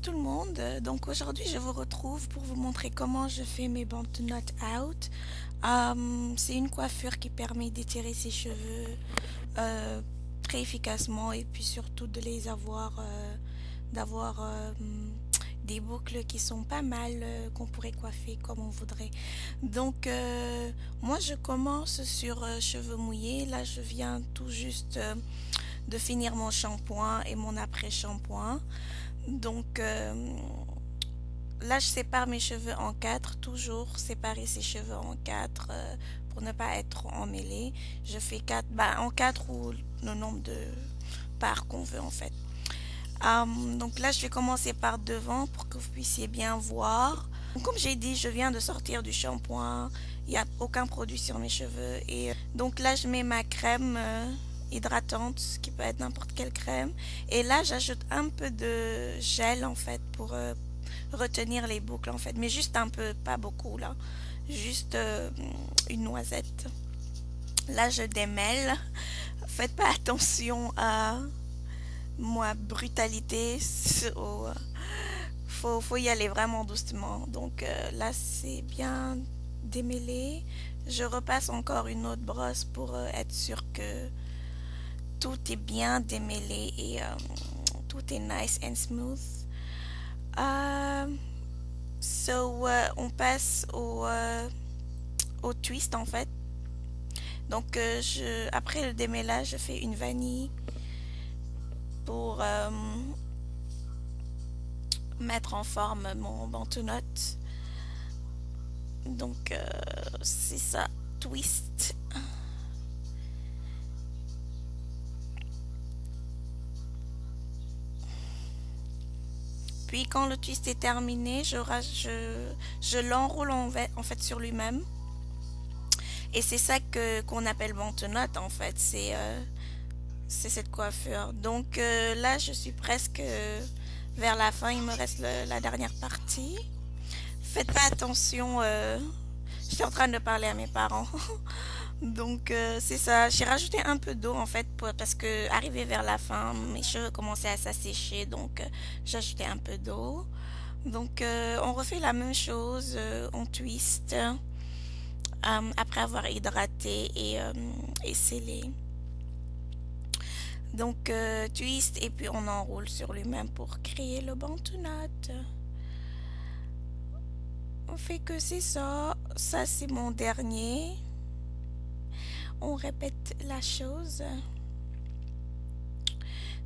tout le monde. Donc aujourd'hui, je vous retrouve pour vous montrer comment je fais mes bandes notes out. C'est une coiffure qui permet d'étirer ses cheveux euh, très efficacement et puis surtout de les avoir, d'avoir des boucles qui sont pas mal, qu'on pourrait coiffer comme on voudrait. Donc moi, je commence sur cheveux mouillés. Là, je viens tout juste de finir mon shampoing et mon après-shampoing. Donc là, je sépare mes cheveux en quatre, toujours séparer ses cheveux en quatre pour ne pas être trop emmêlés. Je fais quatre, en quatre ou le nombre de parts qu'on veut en fait. Donc là, je vais commencer par devant pour que vous puissiez bien voir. Comme j'ai dit, je viens de sortir du shampoing. Il n'y a aucun produit sur mes cheveux. Et donc là, je mets ma crème hydratante, ce qui peut être n'importe quelle crème. Et là, j'ajoute un peu de gel en fait pour retenir les boucles en fait. Mais juste un peu, pas beaucoup là. Juste une noisette. Là, je démêle. Faites pas attention à moi brutalité. Faut y aller vraiment doucement. Donc là, c'est bien démêlé. Je repasse encore une autre brosse pour être sûr que tout est bien démêlé et tout est nice and smooth. On passe au twist en fait. Donc après le démêlage, je fais une vanille pour mettre en forme mon bantonote. Donc c'est ça, twist. Puis quand le twist est terminé, je l'enroule en fait sur lui-même. Et c'est ça qu'on appelle bantonote en fait. C'est cette coiffure. Donc là, je suis presque vers la fin. Il me reste la dernière partie. Faites pas attention. J'étais en train de parler à mes parents. Donc c'est ça. J'ai rajouté un peu d'eau en fait parce que arrivé vers la fin, mes cheveux commençaient à s'assécher. Donc j'ai ajouté un peu d'eau. Donc on refait la même chose. On twist après avoir hydraté et scellé. Donc twist et puis on enroule sur lui-même pour créer le bantonote. On fait que c'est ça. Ça c'est mon dernier. On répète la chose.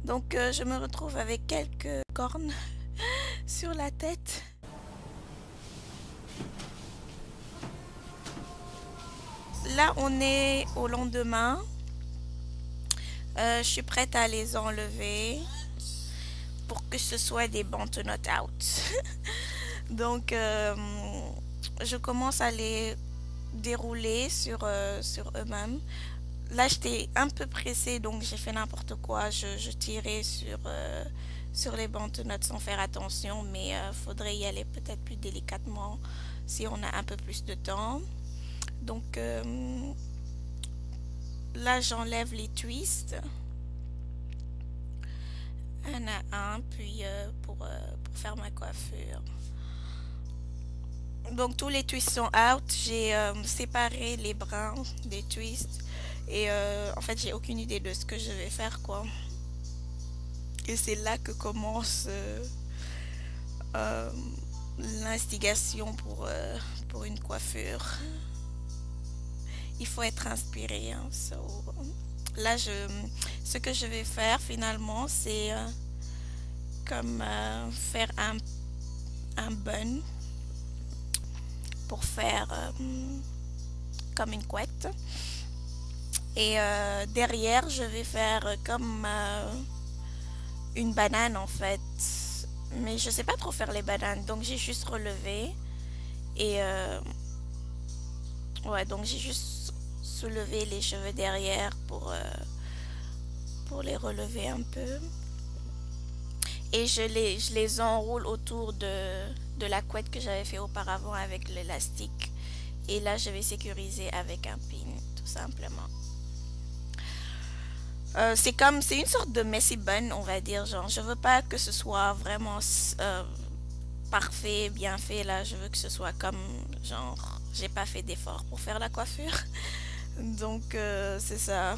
Donc je me retrouve avec quelques cornes sur la tête. Là on est au lendemain. Je suis prête à les enlever pour que ce soit des bantonotes out. Donc je commence à les dérouler sur eux-mêmes. Là j'étais un peu pressée donc j'ai fait n'importe quoi. Je tirais sur les bantonotes sans faire attention, mais faudrait y aller peut-être plus délicatement si on a un peu plus de temps. Donc là j'enlève les twists un à un, puis pour faire ma coiffure. Donc tous les twists sont out. J'ai séparé les brins des twists et en fait j'ai aucune idée de ce que je vais faire quoi. Et c'est là que commence l'instigation pour une coiffure. Il faut être inspiré. Hein. Là ce que je vais faire finalement c'est comme faire un bun pour faire comme une couette. Et derrière, je vais faire comme une banane en fait. Mais je sais pas trop faire les bananes, donc j'ai juste relevé. Et ouais, donc j'ai juste soulevé les cheveux derrière pour les relever un peu. Et je les enroule autour de la couette que j'avais fait auparavant avec l'élastique. Et là, je vais sécuriser avec un pin, tout simplement. C'est une sorte de messy bun, on va dire. Genre, je veux pas que ce soit vraiment parfait, bien fait. Là, je veux que ce soit comme, genre, j'ai pas fait d'effort pour faire la coiffure. Donc, c'est ça.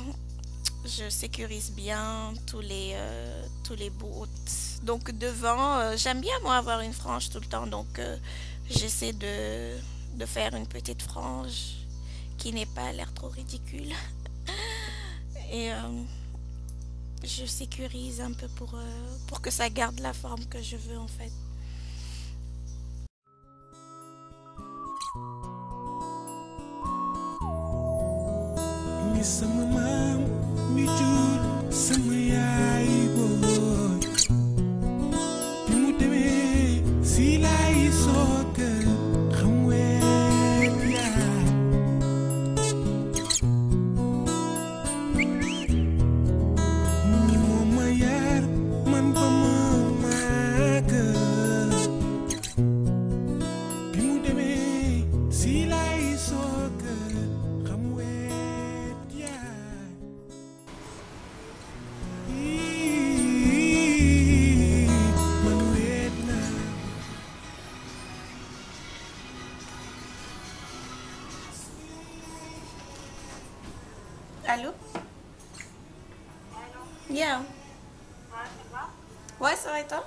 Je sécurise bien tous les bouts. Donc, devant, j'aime bien, moi, avoir une frange tout le temps. Donc, j'essaie de faire une petite frange qui n'ait pas l'air trop ridicule. Et je sécurise un peu pour que ça garde la forme que je veux en fait. Ni sama maam mi jur sama yaay booy bi mu demee si laay soog a xam weet yaay ni moo ma yar man ba ma màgg bi mu demee si laay soog a xam weet yaay man weet naa. Allô? Yeah. Ouais, ça va et toi?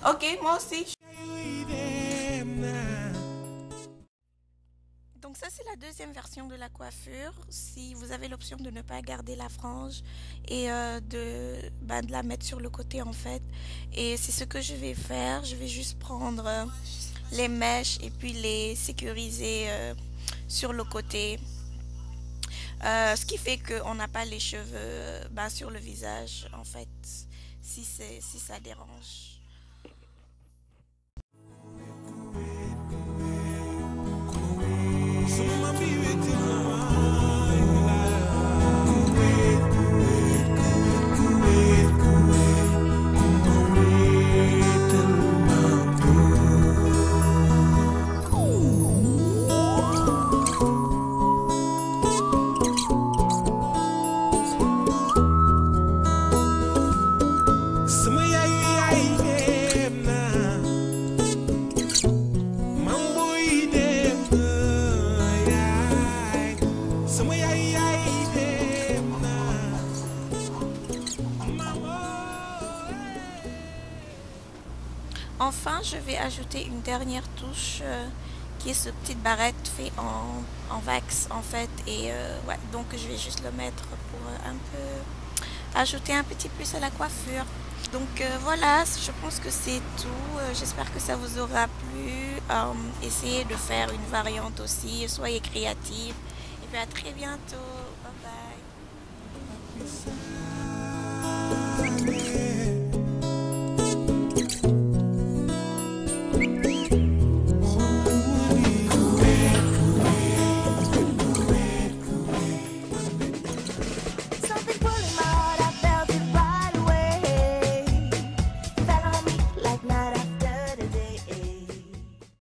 Ok, moi aussi. Donc ça, c'est la deuxième version de la coiffure. Si vous avez l'option de ne pas garder la frange et de la mettre sur le côté en fait. Et c'est ce que je vais faire. Je vais juste prendre les mèches et puis les sécuriser sur le côté. Ce qui fait qu'on n'a pas les cheveux sur le visage en fait. Si ça dérange. Sama yaay yaay dem na mam boy dem na yaay sama yaay yaay dem na mam boy. Enfin, je vais ajouter une dernière touche qui est ce petite barrette fait en wax en fait. Et ouais, donc je vais juste le mettre pour un peu ajouter un petit plus à la coiffure. Donc voilà, je pense que c'est tout. J'espère que ça vous aura plu. Essayez de faire une variante aussi. Soyez créatifs. Et puis à très bientôt.